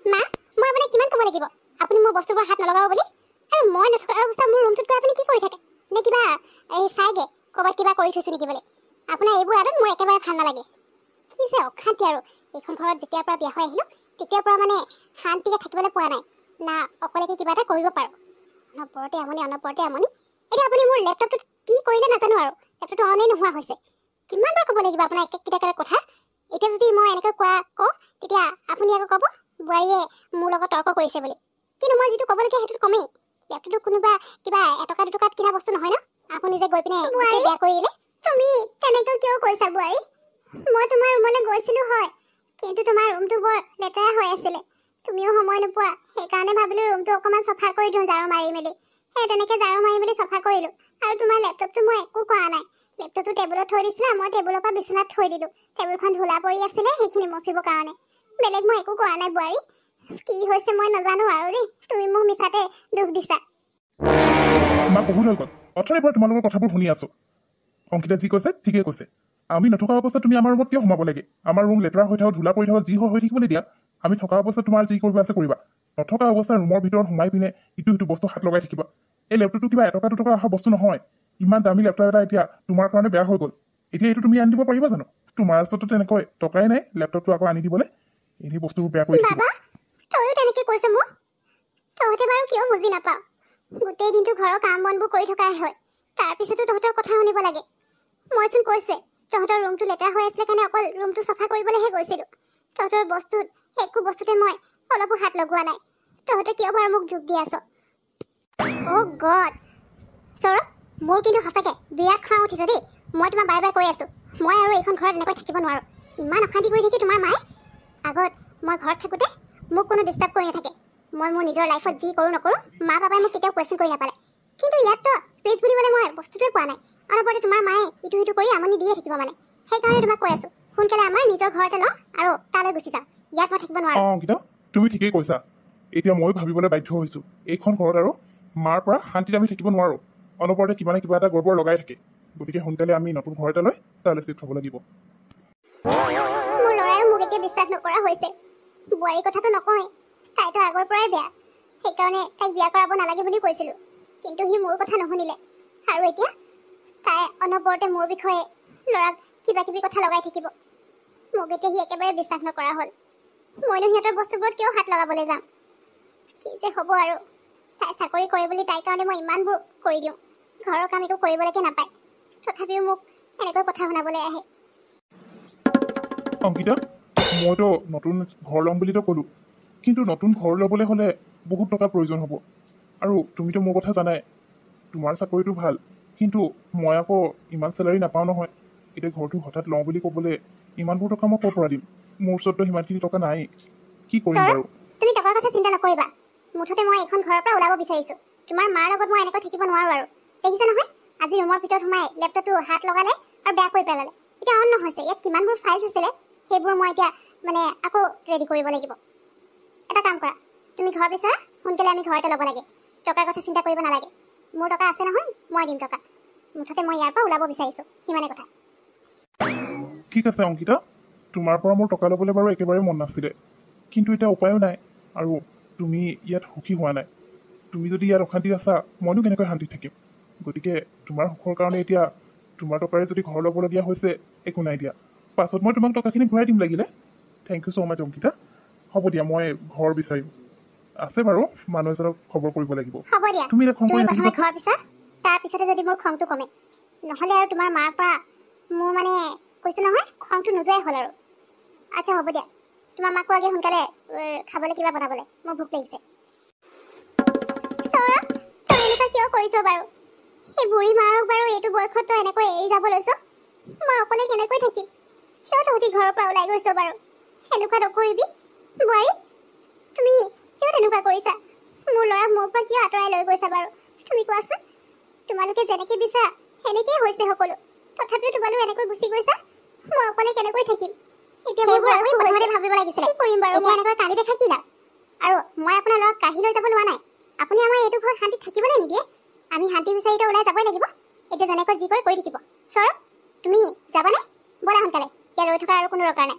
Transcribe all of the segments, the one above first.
মা মই আপোনাক কিমান ক'ব লাগিব আপুনি মোৰ বস্তুবোৰ হাত নলগাব বুলি আৰু মই নথকা অৱস্থাত মোৰ ৰুমটোত গৈ আপুনি কি কৰি থাকে নে কিবা চাইগে ক'ৰবাত কিবা কৰি থৈছোঁ নেকি বোলে আপোনাৰ এইবোৰ আদত মোৰ একেবাৰে ভাল নালাগে কি যে অশান্তি আৰু এইখন ঘৰত যেতিয়াৰ পৰা বিয়া হৈ আহিলোঁ তেতিয়াৰ পৰা মানে শান্তিকে থাকিবলৈ পোৱা নাই না অকলেকে কিবা এটা কৰিব পাৰোঁ অনবৰতে আমনি এতিয়া আপুনি মোৰ লেপটপটোত কি কৰিলে নাজানো আৰু লেপটপটো অনেই নোহোৱা হৈছে কিমানবাৰ ক'ব লাগিব আপোনাৰ একেটা কথা এতিয়া যদি মই এনেকৈ কওঁ তেতিয়া আপুনি আকৌ ক'ব বোৱাৰীয়ে মোৰ লগত তৰ্ক কৰিছে বুলি কিন্তু মই যিটো ক'বলগীয়া সেইটোতো কমেই লেপটপটো কোনোবা কিবা এটকা দুটকাত কিনা বস্তু নহয় ন আপুনি যে গৈ পিনে বেয়া কৰি দিলে তুমি তেনেকৈ কিয় কৈছা বোৱাৰী মই তোমাৰ ৰুমলৈ গৈছিলোঁ হয় কিন্তু তোমাৰ ৰুমটো বৰ লেতেৰা হৈ আছিলে তুমিও সময় নোপোৱা সেইকাৰণে ভাবিলোঁ ৰুমটো অকণমান চাফা কৰি দিওঁ ঝাৰু মাৰি মেলি সেই তেনেকৈ ঝাৰু মাৰি মেলি চাফা কৰিলোঁ আৰু তোমাৰ লেপটপটো মই একো কৰা নাই লেপটপটো টেবুলত থৈ দিছিলা মই টেবুলৰ পৰা বিচনাত থৈ দিলোঁ টেবুলখন ধূলা পৰি আছিলে সেইখিনি মচিবৰ কাৰণে বেলেগ মই একো কৰা নাই বোৱাৰী কি হৈছে মই নাজানো আৰু দেই তুমি মোক মিছাতে দুখ দিছা মা বহুত হৈ গ'ল অথনিৰ পৰা তোমালোকৰ কথাবোৰ শুনি আছো অংকিতা যি কৈছে ঠিকেই কৈছে আমি নথকা অৱস্থাত তুমি আমাৰ ৰুমত কিয় সোমাব লাগে আমাৰ ৰুম লেতেৰা হৈ থাকক ধূলা পৰি থাকক যি হৈ থাকিবলৈ দিয়া আমি থকা অৱস্থাত তোমাৰ যি কৰিব আছে কৰিবা নথকা অৱস্থাত ৰুমৰ ভিতৰত সোমাই পিনে ইটো বস্তু হাত লগাই থাকিবা এই লেপটপটো কিবা এটকা দুটকা অহা বস্তু নহয় ইমান দামী লেপটপ এটা এতিয়া তোমাৰ কাৰণে বেয়া হৈ গ'ল এতিয়া এইটো তুমি আনি দিব পাৰিবা জানো তোমাৰ ওচৰতো তেনেকৈ টকাই নাই লেপটপটো আকৌ আনি দিবলৈ এনেই বস্তুবোৰ বেয়া কৰি থাকিবা তইও তেনেকৈ কৈছ মোক তহঁতে বাৰু কিয় বুজি নাপাওঁ গোটেই দিনটো ঘৰৰ কাম বনবোৰ কৰি থকাই হয় তাৰপিছতো তহঁতৰ কথা শুনিব লাগে মইচোন কৈছোৱে তহঁতৰ ৰুমটো লেতেৰা হৈ আছিলে কাৰণে অকল ৰুমটো চাফা কৰিবলৈহে গৈছিলোঁ তহঁতৰ বস্তুত একো বস্তুতে মই অলপো হাত লগোৱা নাই তহঁতে কিয় বাৰু মোক দুখ দি আছ অ' গড সৌৰভ মোৰ কিন্তু সঁচাকৈ বিৰাট খং উঠিছে দেই মই তোমাক বাৰে বাৰে কৈ আছোঁ মই আৰু এইখন ঘৰত এনেকৈ থাকিব নোৱাৰোঁ ইমান অশান্তি কৰি থাকি তোমাৰ মায়ে আগত মই ঘৰত থাকোঁতে মোক কোনো ডিষ্টাৰ্ব কৰি নাথাকে মই মোৰ নিজৰ লাইফত যি কৰোঁ নকৰোঁ মা পাপাই মোক কেতিয়াও কুৱেশ্যন কৰি নাপালে কিন্তু ইয়াততো স্পেচ বুলিবলৈ মই বস্তুটোৱে পোৱা নাই অনবৰতে তোমাৰ মায়ে ইটো সিটো কৰি আমনি দিয়ে থাকিব মানে সেইকাৰণে তোমাক কৈ আছোঁ সোনকালে আমাৰ নিজৰ ঘৰতে লওঁ আৰু তালৈ গুচি যাওঁ ইয়াত মই থাকিব নোৱাৰোঁ অংকিতা তুমি ঠিকেই কৈছা এতিয়া মই ভাবিবলৈ বাধ্য হৈছোঁ এইখন ঘৰত আৰু মাৰ পৰা শান্তিত আমি থাকিব নোৱাৰোঁ অনবৰতে কিবা না কিবা এটা গড়বৰ লগাই থাকে গতিকে সোনকালে আমি নতুন ঘৰ এটা লৈ তালৈ চিফ্ট হ'ব লাগিব মোৰ ল'ৰাইও মোক এতিয়া বিশ্বাস নকৰা হৈছে বোৱাৰীৰ কথাটো নকওঁৱে তাইতো আগৰ পৰাই বেয়া সেইকাৰণে তাইক বিয়া কৰাব নালাগে বুলি কৈছিলোঁ কিন্তু সি মোৰ কথা নুশুনিলে আৰু এতিয়া তাই অনবৰতে মোৰ বিষয়ে ল'ৰাক কিবা কিবি কথা লগাই থাকিব মোক এতিয়া সি একেবাৰে বিশ্বাস নকৰা হ'ল মইনো সিহঁতৰ বস্তুবোৰত কিয় হাত লগাবলৈ যাম কি যে হ'ব আৰু তাই চাকৰি কৰে বুলি তাইৰ কাৰণে মই ইমানবোৰ কৰি দিওঁ ঘৰৰ কাম একো কৰিবলৈকে নাপায় তথাপিও মোক এনেকৈ কথা শুনাবলৈ আহে অংকিতা মইতো নতুন ঘৰ ল'ম বুলিতো ক'লোঁ কিন্তু নতুন ঘৰ ল'বলৈ হ'লে বহুত টকাৰ প্ৰয়োজন হ'ব আৰু তুমিতো মোৰ কথা জানাই তোমাৰ চাকৰিটো ভাল কিন্তু মই আকৌ ইমান চেলাৰী নাপাওঁ নহয় এতিয়া ঘৰটো হঠাৎ লওঁ বুলি ক'বলৈ ইমানবোৰ টকা মই ক'ৰ পৰা দিম মোৰ ওচৰতো সিমানখিনি টকা নাই কি কৰিম বাৰু তুমি টকাৰ কথা চিন্তা নকৰিবা মুঠতে মই এইখন ঘৰৰ পৰা ওলাব বিচাৰিছোঁ তোমাৰ মাৰ লগত মই এনেকৈ থাকিব নোৱাৰোঁ আৰু দেখিছা নহয় আজি ৰুমৰ ভিতৰত সোমাই লেপটপটো হাত লগালে আৰু বেয়া কৰি পেলালে এতিয়া অন নহৈছে ইয়াত কিমানবোৰ ফাইলছ আছিলে সেইবোৰ মই এতিয়া মানে আকৌ ৰেডি কৰিব লাগিব এটা কাম কৰা তুমি ঘৰ বিচৰা সোনকালে আমি ঘৰতে ল'ব লাগে টকাৰ কথা চিন্তা কৰিব নালাগে মোৰ টকা আছে নহয় মই দিম টকা মুঠতে মই ইয়াৰ পৰা ওলাব বিচাৰিছোঁ সিমানে কথা ঠিক আছে অংকিতা তোমাৰ পৰা মোৰ টকা ল'বলৈ বাৰু একেবাৰে মন নাছিলে কিন্তু এতিয়া উপায়ো নাই আৰু তুমি ইয়াত সুখী হোৱা নাই তুমি যদি ইয়াত অশান্তি আছা মইনো কেনেকৈ শান্তিত থাকিম গতিকে তোমাৰ সুখৰ কাৰণে এতিয়া তোমাৰ টকাৰে যদি ঘৰ ল'বলগীয়া হৈছে একো নাই দিয়া পাছত মই তোমাক টকাখিনি ঘূৰাই দিম লাগিলে থেংক ইউ ছ' মাছ অংকিতা হ'ব দিয়া মই ঘৰ বিচাৰিম আছে বাৰু মানুহ এজনক খবৰ কৰিব লাগিব হ'ব দিয়া তুমি এতিয়া খং কৰি প্ৰথমে নাথাকিবা ঘৰ বিচৰা তাৰপিছতে যদি মোৰ খংটো কমে নহ'লে আৰু তোমাৰ মাৰ পৰা মোৰ মানে কৈছোঁ নহয় খংটো নোযোৱাই হ'ল আৰু আচ্ছা হ'ব দিয়া তোমাৰ মাকো আগে সোনকালে খাবলৈ কিবা বনাবলৈ মোৰ ভোক লাগিছে সৌৰভ তই এনেকুৱা কিয় কৰিছ বাৰু সেই বুঢ়ী মাৰক বাৰু এইটো বয়সত তই এনেকৈ এৰি যাব লৈছ মই অকলে কেনেকৈ থাকিম কিয় তহঁতি ঘৰৰ পৰা ওলাই গৈছ বাৰু এনেকুৱা নকৰিবি বোৱাৰী তুমি কিয় তেনেকুৱা কৰিছা মোৰ ল'ৰাক মোৰ পৰা কিয় আঁতৰাই লৈ গৈছা বাৰু তুমি কোৱাচোন তোমালোকে যেনেকৈ বিচাৰা সেনেকেই হৈছে সকলো তথাপিও তোমালোক এনেকৈ গুচি গৈছা মই অকলে কেনেকৈ থাকিম এতিয়া সেইবোৰ আপুনি প্ৰথমতে ভাবিব লাগিছিলে কি কৰিম বাৰু মই এনেকৈ কান্দি দেখা কি লাভ আৰু মই আপোনাৰ ল'ৰাক কাঢ়ি লৈ যাব লোৱা নাই আপুনি আমাৰ এইটো ঘৰত শান্তিত থাকিবলৈ নিদিয়ে আমি শান্তি বিচাৰিতে ওলাই যাবই লাগিব এতিয়া যেনেকৈ যি কৰি থাকিব সৌৰভ তুমি যাবানে ব'লা সোনকালে ইয়াত ৰৈ থকা আৰু কোনো দৰকাৰ নাই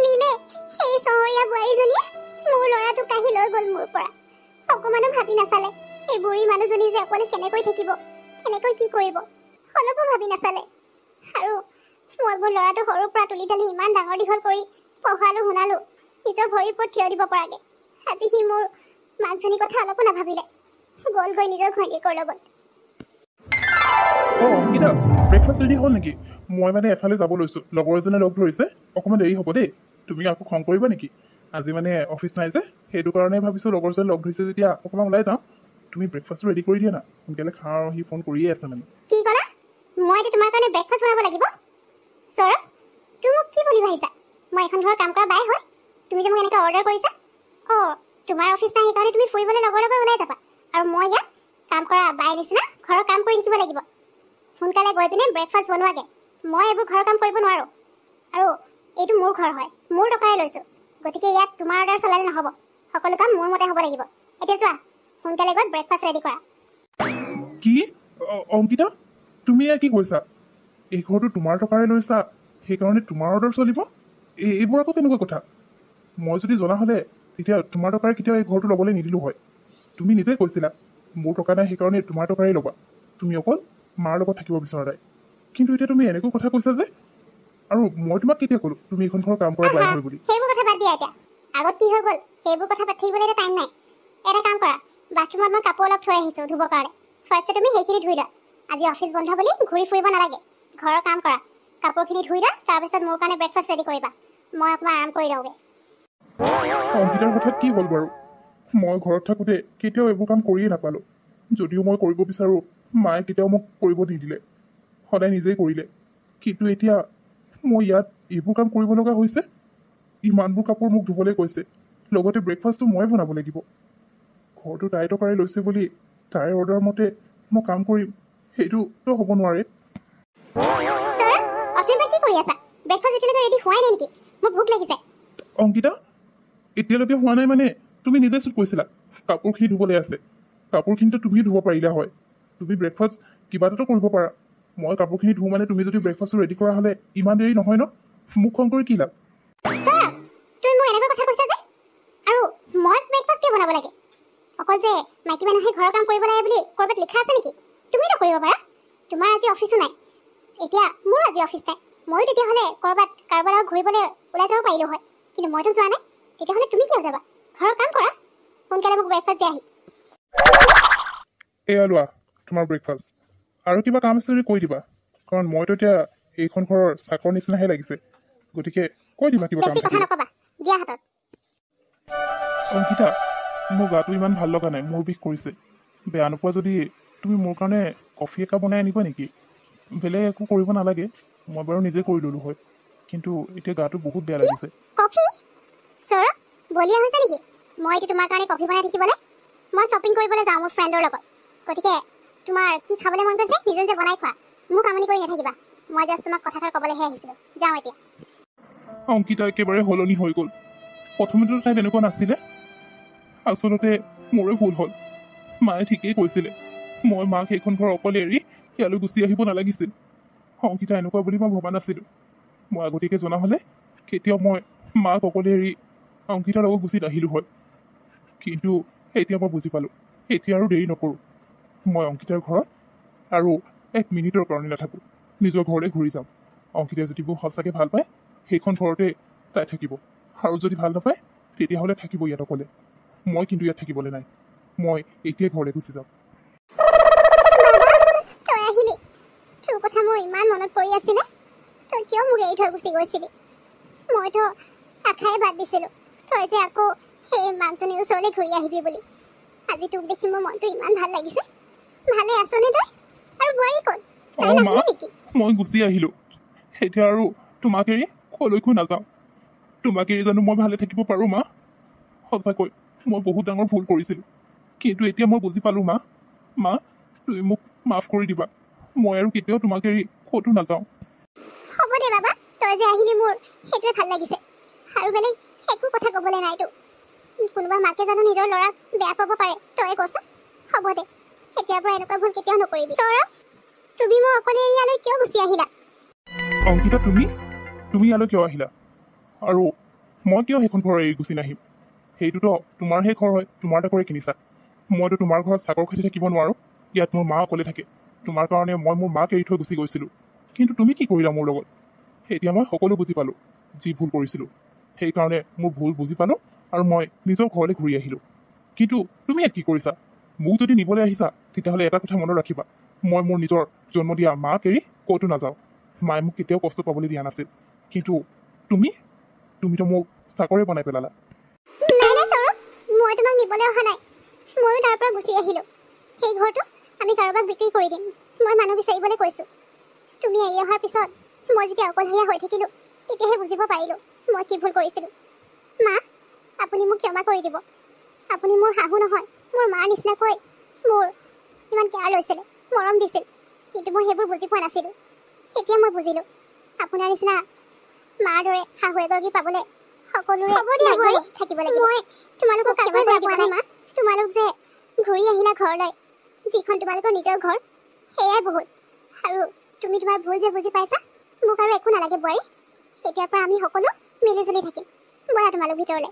নীলে সেই চহৰীয়া বোৱাৰীজনীয়ে কাঢ়ি লৈ গ'ল মোৰ পৰা। অকমানো ভাবি নাচালে এই বুঢ়ী মানুহজনী যে অকলে কেনেকৈ থাকিব, কেনেকৈ কি কৰিব, অলপো ভাবি নাচালে। আৰু মই মোৰ ল'ৰাটো সৰুৰ পৰা তুলি তালি ইমান ডাঙৰ দীঘল কৰি পঢ়ালো শুনালো, নিজৰ ভৰিৰ ওপৰত থিয় দিব পৰাকে। আজি সি মোৰ মাকজনীৰ কথা অলপো নাভাবিলে, গ'লগৈ নিজৰ ঘৈণীয়েকৰ লগত। অংকিতা, ব্ৰেকফাষ্ট ৰেডি হ'ল নেকি? মই মানে এফালে যাব লৈছোঁ, লগৰ এজনে লগ ধৰিছে, অকণমান দেৰি হ'ব দেই। তুমি আকৌ খং কৰিবা নেকি? আজি মানে অফিচ নাই যে, সেইটো কাৰণে ভাবিছোঁ লগৰজনে লগ ধৰিছে যেতিয়া অকণমান ওলাই যাওঁ। তুমি ব্ৰেকফাষ্টটো ৰেডি কৰি দিয়া না, সোনকালে খাওঁ, সি ফোন কৰিয়ে আছে মানে। কি ক'লা? মই এতিয়া তোমাৰ কাৰণে ব্ৰেকফাষ্ট বনাব লাগিব? সৌৰভ, তুমি মোক কি বুলি ভাবিছা? মই এখন ঘৰৰ কাম কৰা বাই হয়, তুমি যে মোক এনেকৈ অৰ্ডাৰ কৰিছা? অঁ, তোমাৰ অফিচ নাই সেইকাৰণে তুমি ফুৰিবলৈ লগৰ লগত ওলাই যাবা, আৰু মই ইয়াত কাম কৰা বাই নিচিনা ঘৰৰ কাম কৰি থাকিব লাগিব। সোনকালে গৈ পিনে ব্ৰেকফাষ্ট বনোৱাগে। মই এইবোৰ ঘৰৰ কাম কৰিব নোৱাৰোঁ, আৰু এইটো মোৰ ঘৰ হয়, মোৰ টকাৰে লৈছোঁ, গতিকে ইয়াত তোমাৰ অৰ্ডাৰ চলালে নহ'ব। সকলো কাম মোৰ মতে হ'ব লাগিব। এতিয়া যোৱা, সোনকালে গৈ ব্ৰেকফাষ্ট ৰেডি কৰা। কি? অংকিতা, তুমি এয়া কি কৈছা? এই ঘৰটো তোমাৰ টকাৰে লৈছা, সেইকাৰণে তোমাৰ অৰ্ডাৰ চলিব? এইবোৰ আকৌ কেনেকুৱা কথা? মই যদি জনা হ'লে তেতিয়া তোমাৰ টকাৰে কেতিয়াও এই ঘৰটো ল'বলৈ নিদিলোঁ হয়। তুমি নিজে কৈছিলা মোৰ টকা নাই সেইকাৰণে তোমাৰ টকাৰেই ল'বা, তুমি অকল মাৰ লগত থাকিব বিচৰা নাই। কিন্তু এতিয়া তুমি এনেকৈ কথা কৈছা যে? আৰু মই তোমাক কেতিয়া ক'লোঁ তুমি এইখন ঘৰৰ কাম কৰা বাই হয় বুলি? সেইবোৰ কথা বাদ দিয়া এতিয়া। আগত কি হৈ গ'ল সেইবোৰ কথা পাতি থাকিবলৈ এতিয়া টাইম নাই। এটা কাম কৰা, বাথৰুমত মই কাপোৰ অলপ থৈ আহিছোঁ ধুবৰ কাৰণে। ফাৰ্ষ্টে তুমি সেইখিনি ধুই লোৱা। আজি অফিচ বন্ধ বুলি ঘূৰি ফুৰিব নালাগে, ঘৰৰ কাম কৰা। কাপোৰখিনি ধুই লোৱা, তাৰপিছত মোৰ কাৰণে ব্ৰেকফাষ্ট ৰেডি কৰিবা। মই অকণমান আৰাম কৰি লওঁগৈ। অংকিতাৰ কথাত কি হ'ল বাৰু? মই ঘৰত থাকোঁতে কেতিয়াও এইবোৰ কাম কৰিয়ে নাপালোঁ। যদিও মই কৰিব বিচাৰোঁ, মায়ে কেতিয়াও মোক কৰিব নিদিলে, সদায় নিজেই কৰিলে। কিন্তু এতিয়া মই ইয়াত এইবোৰ কাম কৰিব লগা হৈছে। ইমানবোৰ কাপোৰ মোক ধুবলৈ কৈছে, লগতে ব্ৰেকফাষ্টটো মই বনাব লাগিব। ঘৰটো তাই টকাৰে লৈছে বুলি তাইৰ অৰ্ডাৰ মতে মই কাম কৰিম, সেইটোতো হ'ব নোৱাৰে। অথনিৰ পৰা কি কৰি আছা? ব্ৰেকফাষ্ট এতিয়ালৈকে ৰেডি হোৱাই নাই নেকি? মোৰ ভোক লাগিছে। অংকিতা, এতিয়ালৈকে হোৱা নাই মানে? তুমি নিজে চোন কৈছিলা কাপোৰখিনি ধুবলৈ আছে। কাপোৰখিনিতো তুমিও ধুব পাৰিলা হয়। তুমি ব্ৰেকফাষ্ট কিবা এটাতো কৰিব পাৰা। মই কাপোৰখিনি ধুওঁ মানে তুমি যদি ব্ৰেকফাষ্টটো ৰেডি কৰা হ'লে ইমান দেৰি নহয় ন? মোক খং কৰি কি লাভ? তুমি মোক এনেকৈ কথা কৈছা যে? আৰু মই ব্ৰেকফাষ্ট কিয় বনাব লাগে? অকল যে মাইকী মানুহে ঘৰৰ কাম কৰিব লাগে বুলি ক'ৰবাত লিখা আছে নেকি? তুমিতো কৰিব পাৰা। তোমাৰ আজি অফিচো নাই, এতিয়া মোৰো আজি অফিচ নাই। ময়ো তেতিয়াহ'লে ক'ৰবাত কাৰোবাৰ লগত ঘূৰিবলৈ ওলাই যাব পাৰিলোঁ হয়, কিন্তু মইতো যোৱা নাই। তেতিয়াহ'লে তুমি কিয় যাবা? ঘৰৰ কাম কৰা, সোনকালে মোক ব্ৰেকফাষ্ট দিয়া আহি। এয়া লোৱা তোমাৰ ব্ৰেকফাষ্ট। আৰু কিবা কাম আছে যদি কৈ দিবা, কাৰণ মইতো এতিয়া এইখন ঘৰৰ চাকৰ নিচিনাহে লাগিছে, গতিকে কৈ দিবা কিবা কাম বেছি কথা থাকিলে। নক'বা, দিয়া হাতত। অংকিতা, মোৰ গাটো ইমান ভাল লগা নাই, মূৰ বিষ কৰিছে। বেয়া নোপোৱা যদি তুমি মোৰ কাৰণে কফি একাপ বনাই আনিবা নেকি? বেলেগ একো কৰিব নালাগে, মই বাৰু নিজে কৰি ল'লোঁ হয়, কিন্তু এতিয়া গাটো বহুত বেয়া লাগিছে। কফি? সৌৰভ, বলিয়া হৈছে নেকি? মই এতিয়া তোমাৰ কাৰণে কফি বনাই থাকিবলৈ? মই শ্বপিং কৰিবলৈ যাওঁ মোৰ ফ্ৰেণ্ডৰ লগত, গতিকে তোমাৰ কি খাবলৈ মন গৈছে নিজে নিজে বনাই খোৱা। মোক আমনি কৰি নাথাকিবা। মই জাষ্ট তোমাক কথাষাৰ ক'বলৈহে আহিছিলোঁ। যাওঁ এতিয়া। অংকিতা একেবাৰে সলনি হৈ গ'ল। প্ৰথমেতো তাই তেনেকুৱা নাছিলে। আচলতে মোৰে ভুল হ'ল। মায়ে ঠিকেই কৈছিলে, মই মাক সেইখন ঘৰ অকলে এৰি ইয়ালৈ গুচি আহিব নালাগিছিল। অংকিতা এনেকুৱা বুলি মই ভবা নাছিলোঁ। মই আগতীয়াকৈ জনা হ'লে কেতিয়াও মই মাক অকলে এৰি অংকিতাৰ লগত গুচি নাহিলোঁ হয়। কিন্তু এতিয়া মই বুজি পালোঁ, এতিয়া আৰু দেৰি নকৰোঁ। মই অংকিতাৰ ঘৰত আৰু 1 মিনিটৰ কাৰণে নাথাকোঁ, নিজৰ ঘৰলৈ ঘূৰি যাম। অংকিতাই যদি মোক সঁচাকৈ ভাল পায় সেইখন ঘৰতে তাই থাকিব, আৰু যদি ভাল নাপায় তেতিয়াহ'লে থাকিব ইয়াত অকলে। মই কিন্তু ইয়াত থাকিবলৈ নাই, মই এতিয়াই ঘৰলৈ গুচি যাম। তই আহিলি, তোৰ কথা মোৰ ইমান মনত পৰি আছিলে। তই কিয় মোক এৰি থৈ গুচি গৈছিলি? মইতো আশাই বাদ দিছিলোঁ তই যে আকৌ সেই মাকজনীৰ ওচৰলৈ ঘূৰি আহিবি বুলি। আজি তোক দেখি মোৰ মনটো ইমান ভাল লাগিছে। ভালে আছনে তই? আৰু বোৱাৰী ক'ত? তাই মা, নাহিলে নেকি? মই গুচি আহিলোঁ। এতিয়া আৰু তোমাক এৰি কলৈকো নাযাওঁ। তোমাক এৰি জানো মই ভালে থাকিব পাৰোঁ মা? সঁচাকৈ মই বহুত ডাঙৰ ভুল কৰিছিলোঁ, কিন্তু এতিয়া মই বুজি পালোঁ মা। মা, তুমি মোক মাফ কৰি দিবা। মই আৰু কেতিয়াও তোমাক এৰি ক'তো নাযাওঁ। হ'ব দে বাবা, তই যে আহিলি মোৰ সেইটোৱে ভাল লাগিছে। আৰু বেলেগ একো কথা ক'বলৈ নাইতো। কোনোবা মাকে জানো নিজৰ ল'ৰাক বেয়া পাব পাৰে? তই কচোন। হ'ব দে, এতিয়াৰ পৰা এনেকুৱা ভুল কেতিয়াও নকৰিবি। সৌৰভ, তুমি মোক অকলে এৰি ইয়ালৈ কিয় গুচি আহিলা? অংকিতা, তুমি ইয়ালৈ কিয় আহিলা? আৰু মই কিয় সেইখন ঘৰ এৰি গুচি নাহিম? সেইটোতো তোমাৰহে ঘৰ হয়, তোমাৰ টাকৰে কিনিছা। মইতো তোমাৰ ঘৰত চাকৰ খেতি থাকিব নোৱাৰো। ইয়াত মোৰ মা অকলে থাকে। তোমাৰ কাৰণে মই মোৰ মাক এৰি থৈ গুচি গৈছিলো, কিন্তু তুমি কি কৰিলা মোৰ লগত? এতিয়া মই সকলো বুজি পালো, যি ভুল কৰিছিলো। সেইকাৰণে মোৰ ভুল বুজি পালো আৰু মই নিজৰ ঘৰলৈ ঘূৰি আহিলো। কিন্তু তুমি ইয়াত কি কৰিছা? মোক যদি নিবলৈ আহিছা, তেতিয়াহ'লে এটা কথা মনত ৰাখিবা, মই মোৰ নিজৰ জন্ম দিয়া মাক এৰি ক'তো নাযাওঁ। মায়ে মোক কেতিয়াও কষ্ট পাবলৈ দিয়া নাছিল, কিন্তু তুমিতো মোক চাকৰি বনাই পেলালা। নাই নাই সৌৰভ, মই তোমাক নিবলৈ অহা নাই। ময়ো তাৰ পৰা গুচি আহিলো। সেই ঘৰটো আমি কাৰোবাক বিক্ৰী কৰি দিম, মই মানুহ বিচাৰিবলৈ কৈছো। তুমি এৰি অহাৰ পিছত মই যেতিয়া অকলশৰীয়া হৈ থাকিলো, তেতিয়াহে বুজিব পাৰিলো মই কি ভুল কৰিছিলো। মা, আপুনি মোক ক্ষমা কৰি দিব। আপুনি মোৰ শাহু নহয়, মোৰ মাৰ নিচিনাকৈ মোৰ ইমান কেয়াৰ লৈছিলে, মৰম দিছিল, কিন্তু মই সেইবোৰ বুজি পোৱা নাছিলো। এতিয়া মই বুজিলো, আপোনাৰ নিচিনা মাৰ দৰে শাহু এগৰাকী পাবলৈ সকলোৰে ভাগ্যৰে থাকিব লাগিব। মই তোমালোকক ক্ষমা কৰি দিব নাই মা। তোমালোক যে ঘূৰি আহিলা ঘৰলৈ, যিখন তোমালোকৰ নিজৰ ঘৰ, সেয়াই বহুত। আৰু তুমি তোমাৰ ভুল যে বুজি পাইছা, মোক আৰু একো নালাগে বোৱাৰী। এতিয়াৰ পৰা আমি সকলো মিলি জুলি থাকিম। ব'লা তোমালোক ভিতৰলৈ।